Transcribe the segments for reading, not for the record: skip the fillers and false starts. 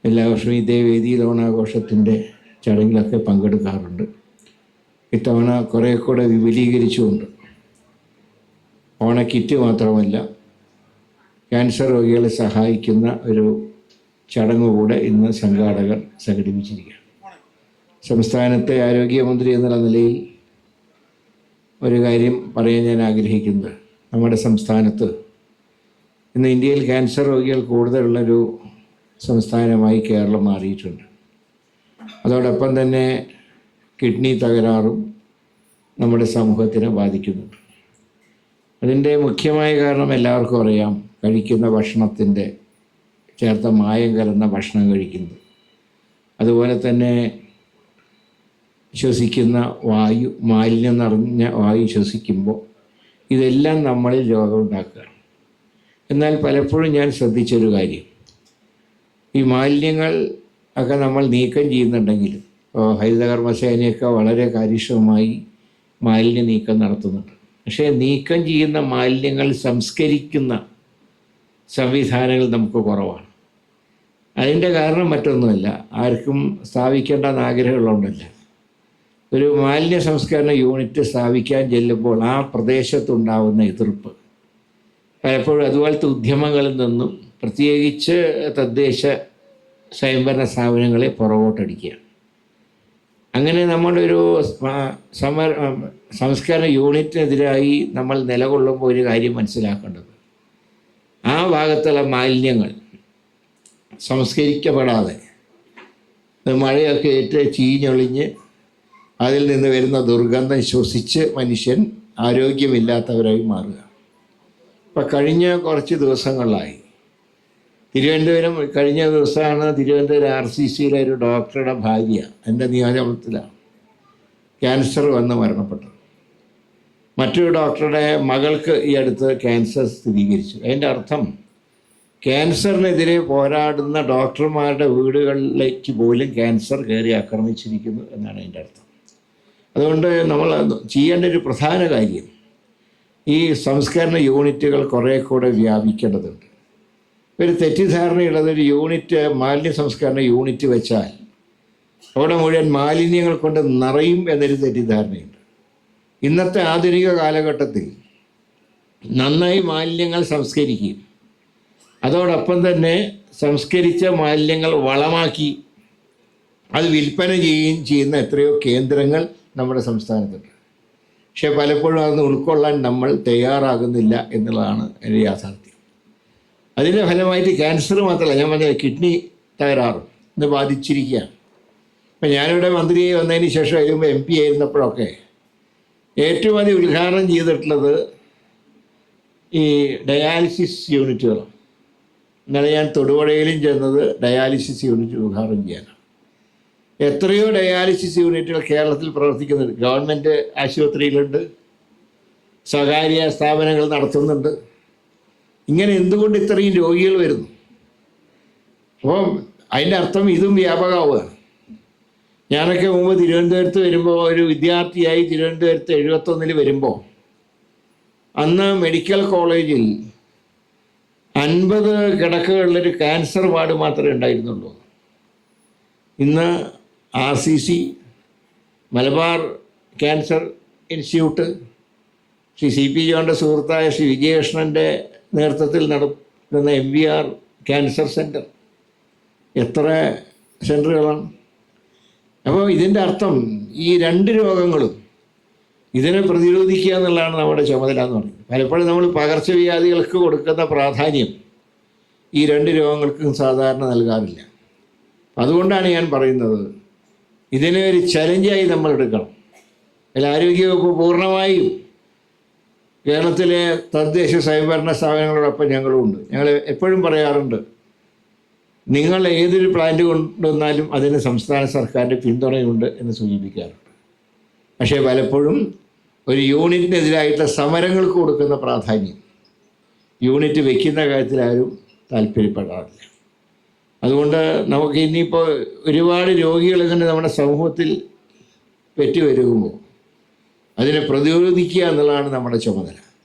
എല്ലാ വർഷവും ഇതേ വേദിയിൽ ഓണാഘോഷത്തിൻ്റെ ചടങ്ങിലൊക്കെ പങ്കെടുക്കാറുണ്ട്. ഇത്തവണ കുറേ കൂടെ വിപുലീകരിച്ചുകൊണ്ട് ഓണക്കിറ്റ് മാത്രമല്ല, ക്യാൻസർ രോഗികളെ സഹായിക്കുന്ന ഒരു ചടങ്ങ് കൂടെ ഇന്ന് സംഘാടകർ സംഘടിപ്പിച്ചിരിക്കുകയാണ്. സംസ്ഥാനത്തെ ആരോഗ്യമന്ത്രി എന്നുള്ള നിലയിൽ ഒരു കാര്യം പറയാൻ ഞാൻ ആഗ്രഹിക്കുന്നത്, നമ്മുടെ സംസ്ഥാനത്ത് ഇന്ന് ഇന്ത്യയിൽ ക്യാൻസർ രോഗികൾ കൂടുതലുള്ളൊരു സംസ്ഥാനമായി കേരളം മാറിയിട്ടുണ്ട്. അതോടൊപ്പം തന്നെ കിഡ്നി തകരാറും നമ്മുടെ സമൂഹത്തിനെ ബാധിക്കുന്നുണ്ട്. അതിൻ്റെ മുഖ്യമായ കാരണം എല്ലാവർക്കും അറിയാം, കഴിക്കുന്ന ഭക്ഷണത്തിൻ്റെ ചേർത്ത മായം കലർന്ന ഭക്ഷണം കഴിക്കുന്നത്, അതുപോലെ തന്നെ ശ്വസിക്കുന്ന വായു, മാലിന്യം നിറഞ്ഞ വായു ശ്വസിക്കുമ്പോൾ ഇതെല്ലാം നമ്മളിൽ രോഗമുണ്ടാക്കുകയാണ്. എന്നാൽ പലപ്പോഴും ഞാൻ ശ്രദ്ധിച്ചൊരു കാര്യം, ഈ മാലിന്യങ്ങൾ ഒക്കെ നമ്മൾ നീക്കം ചെയ്യുന്നുണ്ടെങ്കിൽ ഹരിതകർമ്മസേനയൊക്കെ വളരെ കാര്യക്ഷമമായി മാലിന്യ നീക്കം നടത്തുന്നുണ്ട്. പക്ഷേ നീക്കം ചെയ്യുന്ന മാലിന്യങ്ങൾ സംസ്കരിക്കുന്ന സംവിധാനങ്ങൾ നമുക്ക് കുറവാണ്. അതിൻ്റെ കാരണം മറ്റൊന്നുമല്ല, ആർക്കും സ്ഥാപിക്കേണ്ടെന്ന് ആഗ്രഹമുള്ളതുകൊണ്ടല്ല. ഒരു മാലിന്യ സംസ്കരണ യൂണിറ്റ് സ്ഥാപിക്കാൻ ചെല്ലുമ്പോൾ ആ പ്രദേശത്തുണ്ടാവുന്ന എതിർപ്പ് പലപ്പോഴും അതുപോലത്തെ ഉദ്യമങ്ങളിൽ നിന്നും, പ്രത്യേകിച്ച് തദ്ദേശ സ്വയംഭരണ സ്ഥാപനങ്ങളെ പുറകോട്ടടിക്കുകയാണ്. അങ്ങനെ നമ്മളൊരു സംസ്കരണ യൂണിറ്റിനെതിരായി നമ്മൾ നിലകൊള്ളുമ്പോൾ ഒരു കാര്യം മനസ്സിലാക്കേണ്ടത്, ആ ഭാഗത്തുള്ള മാലിന്യങ്ങൾ സംസ്കരിക്കപ്പെടാതെ മഴയൊക്കെ ഏറ്റ് ചീഞ്ഞൊളിഞ്ഞ് അതിൽ നിന്ന് വരുന്ന ദുർഗന്ധം ശ്വസിച്ച് മനുഷ്യൻ ആരോഗ്യമില്ലാത്തവരായി മാറുക. ഇപ്പം കഴിഞ്ഞ കുറച്ച് ദിവസങ്ങളിലായി തിരുവനന്തപുരം, കഴിഞ്ഞ ദിവസമാണ് തിരുവനന്തപുരം RCCയിലെ ഒരു ഡോക്ടറുടെ ഭാര്യ, എൻ്റെ നിയോജകത്തിലാണ്, ക്യാൻസർ വന്ന് മരണപ്പെട്ടത്. മറ്റൊരു ഡോക്ടറുടെ മകൾക്ക് ഈ അടുത്ത് ക്യാൻസർ സ്ഥിരീകരിച്ചു. അതിൻ്റെ അർത്ഥം ക്യാൻസറിനെതിരെ പോരാടുന്ന ഡോക്ടർമാരുടെ വീടുകളിലേക്ക് പോലും ക്യാൻസർ കയറി ആക്രമിച്ചിരിക്കുന്നു എന്നാണ് അതിൻ്റെ അർത്ഥം. അതുകൊണ്ട് നമ്മൾ ചെയ്യേണ്ട ഒരു പ്രധാന കാര്യം, ഈ സംസ്കരണ യൂണിറ്റുകൾ കുറേ കൂടെ വ്യാപിക്കേണ്ടതുണ്ട്. ഒരു തെറ്റിദ്ധാരണയുള്ളത്, ഒരു യൂണിറ്റ്, മാലിന്യ സംസ്കരണ യൂണിറ്റ് വെച്ചാൽ അവിടെ മുഴുവൻ മാലിന്യങ്ങൾ കൊണ്ട് നിറയും എന്നൊരു തെറ്റിദ്ധാരണയുണ്ട്. ഇന്നത്തെ ആധുനിക കാലഘട്ടത്തിൽ നന്നായി മാലിന്യങ്ങൾ സംസ്കരിക്കുകയും അതോടൊപ്പം തന്നെ സംസ്കരിച്ച മാലിന്യങ്ങൾ വളമാക്കി അത് വിൽപ്പന ചെയ്യുകയും ചെയ്യുന്ന എത്രയോ കേന്ദ്രങ്ങൾ നമ്മുടെ സംസ്ഥാനത്തുണ്ട്. പക്ഷേ പലപ്പോഴും അതൊന്ന് ഉൾക്കൊള്ളാൻ നമ്മൾ തയ്യാറാകുന്നില്ല എന്നുള്ളതാണ് എൻ്റെ യാഥാർത്ഥ്യം. അതിൻ്റെ ഫലമായിട്ട് ക്യാൻസർ മാത്രമല്ല, ഞാൻ പറഞ്ഞ കിഡ്നി തകരാറും ഇന്ന് ബാധിച്ചിരിക്കുകയാണ്. അപ്പം ഞാനിവിടെ മന്ത്രിയായി വന്നതിന് ശേഷം വരുമ്പോൾ MP ആയിരുന്നപ്പോഴൊക്കെ ഏറ്റവും അധികം ഉദ്ഘാടനം ചെയ്തിട്ടുള്ളത് ഈ ഡയാലിസിസ് യൂണിറ്റുകളാണ്. ഇന്നലെ ഞാൻ തൊടുപുഴയിലും ചെന്നത് ഡയാലിസിസ് യൂണിറ്റ് ഉദ്ഘാടനം ചെയ്യാനാണ്. എത്രയോ ഡയാലിസിസ് യൂണിറ്റുകൾ കേരളത്തിൽ പ്രവർത്തിക്കുന്നുണ്ട്. ഗവൺമെൻറ് ആശുപത്രിയിലുണ്ട്, സ്വകാര്യ സ്ഥാപനങ്ങൾ നടത്തുന്നുണ്ട്. ഇങ്ങനെ എന്തുകൊണ്ട് ഇത്രയും രോഗികൾ വരുന്നു? അപ്പോൾ അതിൻ്റെ അർത്ഥം ഇതും വ്യാപകമാവുകയാണ്. ഞാനൊക്കെ മുമ്പ് തിരുവനന്തപുരത്ത് വരുമ്പോൾ, ഒരു വിദ്യാർത്ഥിയായി തിരുവനന്തപുരത്ത് 71 വരുമ്പോൾ, അന്ന് മെഡിക്കൽ കോളേജിൽ 50 കിടക്കകളിലൊരു ക്യാൻസർ വാർഡ് മാത്രമേ ഉണ്ടായിരുന്നുള്ളൂ. ഇന്ന് RCC, Malabar cancer institute, Shri CP ജോണിൻ്റെ സുഹൃത്തായ ശ്രീ വിജയകൃഷ്ണൻ്റെ നേതൃത്വത്തിൽ നടത്തുന്ന MVR ക്യാൻസർ സെൻറ്റർ, എത്ര സെൻറ്ററുകളാണ്. അപ്പോൾ ഇതിൻ്റെ അർത്ഥം ഈ 2 രോഗങ്ങളും ഇതിനെ പ്രതിരോധിക്കുക എന്നുള്ളതാണ് നമ്മുടെ ചുമതല എന്ന് പറയുന്നത്. പലപ്പോഴും നമ്മൾ പകർച്ചവ്യാധികൾക്ക് കൊടുക്കുന്ന പ്രാധാന്യം ഈ 2 രോഗങ്ങൾക്കും സാധാരണ നൽകാറില്ല. അതുകൊണ്ടാണ് ഞാൻ പറയുന്നത്, ഇതിനെ ഒരു ചലഞ്ചായി നമ്മൾ എടുക്കണം. അതിൽ ആരോഗ്യവകുപ്പ് പൂർണ്ണമായും കേരളത്തിലെ തദ്ദേശ സ്വയംഭരണ സ്ഥാപനങ്ങളോടൊപ്പം ഞങ്ങളുമുണ്ട്. ഞങ്ങൾ എപ്പോഴും പറയാറുണ്ട്, നിങ്ങൾ ഏതൊരു പ്ലാന്റ് കൊണ്ടുവന്നാലും അതിന് സംസ്ഥാന സർക്കാരിൻ്റെ പിന്തുണയുണ്ട് എന്ന് സൂചിപ്പിക്കാറുണ്ട്. പക്ഷേ പലപ്പോഴും ഒരു യൂണിറ്റിനെതിരായിട്ടുള്ള സമരങ്ങൾക്ക് കൊടുക്കുന്ന പ്രാധാന്യം യൂണിറ്റ് വയ്ക്കുന്ന കാര്യത്തിൽ ആരും താല്പര്യപ്പെടാറില്ല. അതുകൊണ്ട് നമുക്ക് ഇനിയിപ്പോൾ ഒരുപാട് രോഗികൾ ഇങ്ങനെ നമ്മുടെ സമൂഹത്തിൽ പെറ്റുവരുമ്പോൾ അതിനെ പ്രതിരോധിക്കുക എന്നുള്ളതാണ് നമ്മുടെ ചുമതല.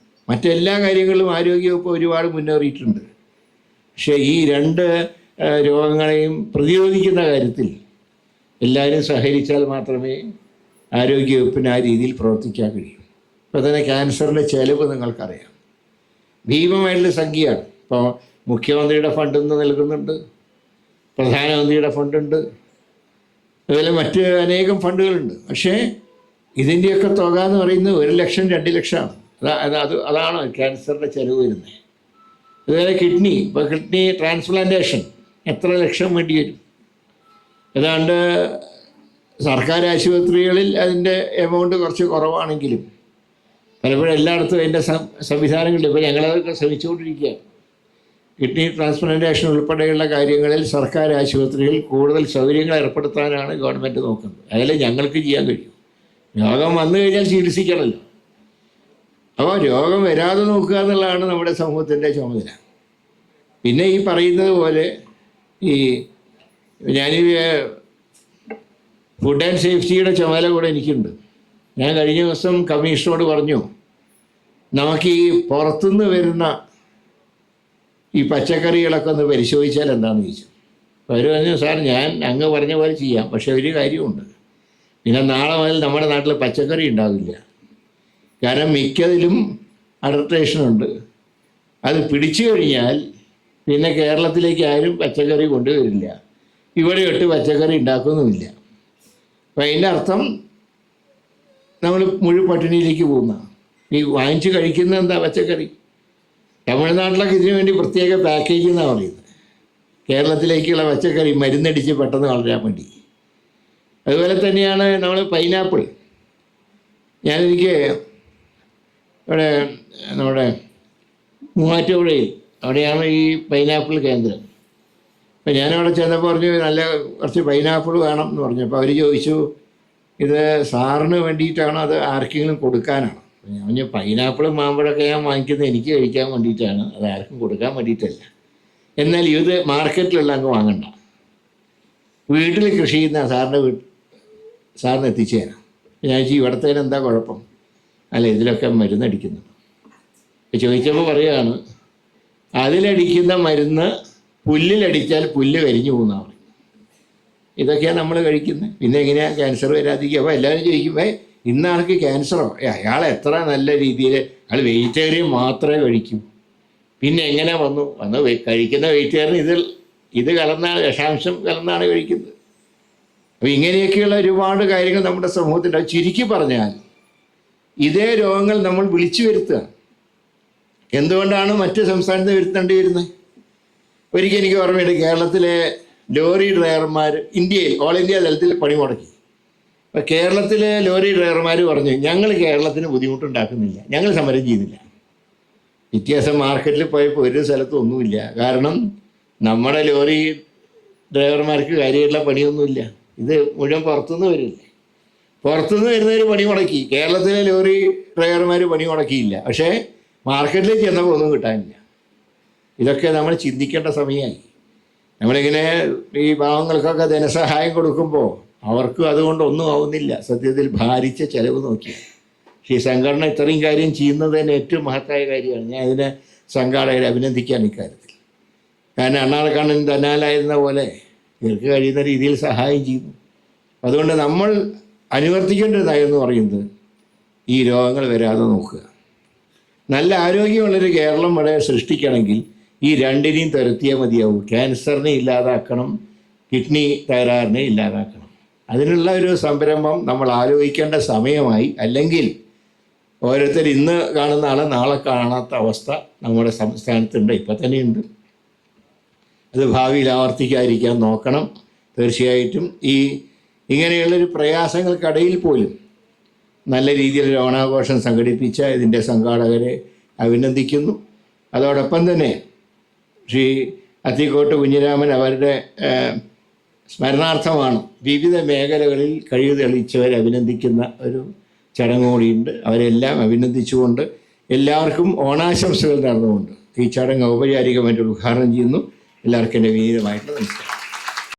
മറ്റെല്ലാ കാര്യങ്ങളിലും ആരോഗ്യവകുപ്പ് ഒരുപാട് മുന്നേറിയിട്ടുണ്ട്. പക്ഷേ ഈ 2 രോഗങ്ങളെയും പ്രതിരോധിക്കുന്ന കാര്യത്തിൽ എല്ലാവരും സഹകരിച്ചാൽ മാത്രമേ ആരോഗ്യവകുപ്പിന് ആ രീതിയിൽ പ്രവർത്തിക്കാൻ കഴിയൂ. ഇപ്പോൾ തന്നെ ക്യാൻസറിൻ്റെ ചെലവ് നിങ്ങൾക്കറിയാം, ഭീമമായിട്ടുള്ള സംഖ്യയാണ്. ഇപ്പോൾ മുഖ്യമന്ത്രിയുടെ ഫണ്ടിൽ നിന്ന് നൽകുന്നുണ്ട്, പ്രധാനമന്ത്രിയുടെ ഫണ്ടുണ്ട്, അതുപോലെ മറ്റ് അനേകം ഫണ്ടുകളുണ്ട്. പക്ഷേ ഇതിൻ്റെയൊക്കെ തുക എന്ന് പറയുന്നത് 1 ലക്ഷം 2 ലക്ഷമാണ്. അതാണ് ക്യാൻസറിൻ്റെ ചിലവ് വരുന്നത്. അതുപോലെ കിഡ്നി, ഇപ്പോൾ കിഡ്നി ട്രാൻസ്പ്ലാന്റേഷൻ എത്ര ലക്ഷം വേണ്ടി വരും? ഏതാണ്ട് സർക്കാർ ആശുപത്രികളിൽ അതിൻ്റെ എമൗണ്ട് കുറച്ച് കുറവാണെങ്കിലും പലപ്പോഴും എല്ലായിടത്തും അതിൻ്റെ സംവിധാനങ്ങളുണ്ട്. ഇപ്പോൾ ഞങ്ങളതൊക്കെ ശ്രമിച്ചുകൊണ്ടിരിക്കുകയാണ്. കിഡ്നി ട്രാൻസ്പ്ലാന്റേഷൻ ഉൾപ്പെടെയുള്ള കാര്യങ്ങളിൽ സർക്കാർ ആശുപത്രികളിൽ കൂടുതൽ സൗകര്യങ്ങൾ ഏർപ്പെടുത്താനാണ് ഗവൺമെൻറ് നോക്കുന്നത്. അതിൽ ഞങ്ങൾക്ക് ചെയ്യാൻ കഴിയും. രോഗം വന്നു കഴിഞ്ഞാൽ ചികിത്സിക്കണമല്ലോ. അപ്പോൾ രോഗം വരാതെ നോക്കുക എന്നുള്ളതാണ് നമ്മുടെ സമൂഹത്തിൻ്റെ ചുമതല. പിന്നെ ഈ പറയുന്നത് പോലെ ഞാനീ ഫുഡ് ആൻഡ് സേഫ്റ്റിയുടെ ചുമതല കൂടെ എനിക്കുണ്ട്. ഞാൻ കഴിഞ്ഞ ദിവസം കമ്മീഷണറോട് പറഞ്ഞു, നമുക്ക് ഈ പുറത്തുനിന്ന് വരുന്ന ഈ പച്ചക്കറികളൊക്കെ ഒന്ന് പരിശോധിച്ചാൽ എന്താണെന്ന് ചോദിച്ചു. അവർ പറഞ്ഞു, സാർ ഞാൻ അങ്ങ് പറഞ്ഞ പോലെ ചെയ്യാം, പക്ഷേ ഒരു കാര്യമുണ്ട്, പിന്നെ നാളെ മുതൽ നമ്മുടെ നാട്ടിൽ പച്ചക്കറി ഉണ്ടാവില്ല. കാരണം മിക്കതിലും അഡൾട്രേഷനുണ്ട്. അത് പിടിച്ചു കഴിഞ്ഞാൽ പിന്നെ കേരളത്തിലേക്ക് ആരും പച്ചക്കറി കൊണ്ടുവരില്ല, ഇവിടെ ഇട്ട് പച്ചക്കറി ഉണ്ടാക്കുന്നുമില്ല. അപ്പം അതിൻ്റെ അർത്ഥം നമ്മൾ മുഴുവൻ പട്ടിണിയിലേക്ക് പോകുന്ന. ഈ വാങ്ങിച്ച് കഴിക്കുന്ന എന്താ പച്ചക്കറി? തമിഴ്നാട്ടിലൊക്കെ ഇതിനു വേണ്ടി പ്രത്യേക പാക്കേജ് എന്നാണ് പറയുന്നത്. കേരളത്തിലേക്കുള്ള പച്ചക്കറി മരുന്നടിച്ച് പെട്ടെന്ന് വളരാൻ വേണ്ടി. അതുപോലെ തന്നെയാണ് നമ്മൾ പൈനാപ്പിൾ. എനിക്ക് ഇവിടെ നമ്മുടെ മൂവാറ്റുപുഴയിൽ അവിടെയാണ് ഈ പൈനാപ്പിൾ കേന്ദ്രം. അപ്പം ഞാനവിടെ ചെന്നപ്പോൾ പറഞ്ഞു, നല്ല കുറച്ച് പൈനാപ്പിൾ വേണം എന്ന് പറഞ്ഞു. അപ്പോൾ അവർ ചോദിച്ചു, ഇത് സാറിന് വേണ്ടിയിട്ടാണോ അത് ആർക്കെങ്കിലും കൊടുക്കാനാണോ? ഞാൻ പറഞ്ഞു, പൈനാപ്പിളും മാമ്പഴമൊക്കെ ഞാൻ വാങ്ങിക്കുന്നത് എനിക്ക് കഴിക്കാൻ വേണ്ടിയിട്ടാണ്, അത് ആർക്കും കൊടുക്കാൻ വേണ്ടിയിട്ടല്ല. എന്നാൽ ഇത് മാർക്കറ്റിലുള്ള അങ്ങ് വാങ്ങണ്ട, വീട്ടിൽ കൃഷി ചെയ്യുന്ന സാറിന് എത്തിച്ചു തരാം. ഞാൻ ഇവിടത്തേന് എന്താ കുഴപ്പം? അല്ല, ഇതിലൊക്കെ മരുന്നടിക്കുന്നു. ചോദിച്ചപ്പോൾ പറയുകയാണ്, അതിലടിക്കുന്ന മരുന്ന് പുല്ലിലടിച്ചാൽ പുല്ല് കരിഞ്ഞു പോകുന്നതാണ് പറയും. ഇതൊക്കെയാണ് നമ്മൾ കഴിക്കുന്നത്. പിന്നെ എങ്ങനെയാണ് ക്യാൻസർ വരാതിരിക്കുക? അപ്പോൾ എല്ലാവരും ചോദിക്കും, ഇന്ന ആൾക്ക് ക്യാൻസറോ? അയാൾ എത്ര നല്ല രീതിയിൽ അയാൾ വെജിറ്റേറിയൻ മാത്രമേ കഴിക്കൂ, പിന്നെ എങ്ങനെ വന്നു കഴിക്കുന്ന വെജിറ്റേറിയൻ ഇത് കലർന്നാണ്, വിഷാംശം കലർന്നാണ് കഴിക്കുന്നത്. അപ്പോൾ ഇങ്ങനെയൊക്കെയുള്ള ഒരുപാട് കാര്യങ്ങൾ നമ്മുടെ സമൂഹത്തിൻ്റെ. ചുരുക്കി പറഞ്ഞാൽ ഇതേ രോഗങ്ങൾ നമ്മൾ വിളിച്ചു വരുത്തുകയാണ്. എന്തുകൊണ്ടാണ് മറ്റ് സംസ്ഥാനത്ത് വരുത്തേണ്ടി വരുന്നത്? ഒരിക്കൽ എനിക്ക് ഓർമ്മയുണ്ട്, കേരളത്തിലെ ലോറി ഡ്രൈവർമാർ ഇന്ത്യയിൽ ഓൾ ഇന്ത്യ തലത്തിൽ പണി മുടക്കി. അപ്പോൾ കേരളത്തിലെ ലോറി ഡ്രൈവർമാർ പറഞ്ഞു, ഞങ്ങൾ കേരളത്തിന് ബുദ്ധിമുട്ടുണ്ടാക്കുന്നില്ല, ഞങ്ങൾ സമരം ചെയ്യുന്നില്ല. വ്യത്യാസം മാർക്കറ്റിൽ പോയപ്പോൾ ഒരു സ്ഥലത്തും ഒന്നുമില്ല. കാരണം നമ്മുടെ ലോറി ഡ്രൈവർമാർക്ക് കാര്യമായിട്ടുള്ള പണിയൊന്നുമില്ല. ഇത് മുഴുവൻ പുറത്തുനിന്ന് വരില്ലേ. പുറത്തുനിന്ന് വരുന്നവർ പണി മുടക്കി, കേരളത്തിലെ ലോറി ഡ്രൈവർമാർ പണി മുടക്കിയില്ല. പക്ഷേ മാർക്കറ്റിലേക്ക് ചെന്നപ്പോൾ ഒന്നും കിട്ടാനില്ല. ഇതൊക്കെ നമ്മൾ ചിന്തിക്കേണ്ട സമയമായി. നമ്മളിങ്ങനെ ഈ പാവങ്ങൾക്കൊക്കെ ധനസഹായം കൊടുക്കുമ്പോൾ അവർക്കും അതുകൊണ്ടൊന്നും ആവുന്നില്ല. സത്യത്തിൽ ഭാരിച്ച ചിലവ് നോക്കിയാൽ. പക്ഷേ ഈ സംഘടന ഇത്രയും കാര്യം ചെയ്യുന്നത് തന്നെ ഏറ്റവും മഹത്തായ കാര്യമാണ്. ഞാൻ ഇതിനെ സംഘാടകരെ അഭിനന്ദിക്കാൻ ഇക്കാര്യത്തിൽ. കാരണം അണ്ണാറക്കണ്ണൻ തന്നാലായിരുന്ന പോലെ ഇവർക്ക് കഴിയുന്ന രീതിയിൽ സഹായം ചെയ്യുന്നു. അതുകൊണ്ട് നമ്മൾ അനുവർത്തിക്കേണ്ട നയമെന്ന് പറയുന്നത് ഈ രോഗങ്ങൾ വരാതെ നോക്കുക. നല്ല ആരോഗ്യമുള്ളൊരു കേരളം ഇവിടെ സൃഷ്ടിക്കണമെങ്കിൽ ഈ രണ്ടിനെയും തുരത്തിയാൽ മതിയാവും. ക്യാൻസറിനെ ഇല്ലാതാക്കണം, കിഡ്നി തകരാറിനെ ഇല്ലാതാക്കണം. അതിനുള്ള ഒരു സംരംഭം നമ്മൾ ആലോചിക്കേണ്ട സമയമായി. അല്ലെങ്കിൽ ഓരോരുത്തർ ഇന്ന് കാണുന്ന ആളെ നാളെ കാണാത്ത അവസ്ഥ നമ്മുടെ സംസ്ഥാനത്തുണ്ട്, ഇപ്പം തന്നെയുണ്ട്. അത് ഭാവിയിൽ ആവർത്തിക്കാതിരിക്കാൻ നോക്കണം. തീർച്ചയായിട്ടും ഇങ്ങനെയുള്ളൊരു പ്രയാസങ്ങൾക്കിടയിൽ പോലും നല്ല രീതിയിൽ ഓണാഘോഷം സംഘടിപ്പിച്ച ഇതിൻ്റെ സംഘാടകരെ അഭിനന്ദിക്കുന്നു. അതോടൊപ്പം തന്നെ ശ്രീ അത്തിക്കോട്ട് കുഞ്ഞിരാമൻ അവരുടെ സ്മരണാർത്ഥമാണ് വിവിധ മേഖലകളിൽ കഴിവ് തെളിയിച്ചവരെ അഭിനന്ദിക്കുന്ന ഒരു ചടങ്ങ് കൂടിയുണ്ട്. അവരെല്ലാം അഭിനന്ദിച്ചുകൊണ്ട് എല്ലാവർക്കും ഓണാശംസകൾ നടന്നുകൊണ്ട് ഈ ചടങ്ങ് ഔപചാരികമായിട്ട് ഉദ്ഘാടനം ചെയ്യുന്നു. എല്ലാവർക്കും എൻ്റെ വിനീതമായിട്ട് നമസ്കാരം.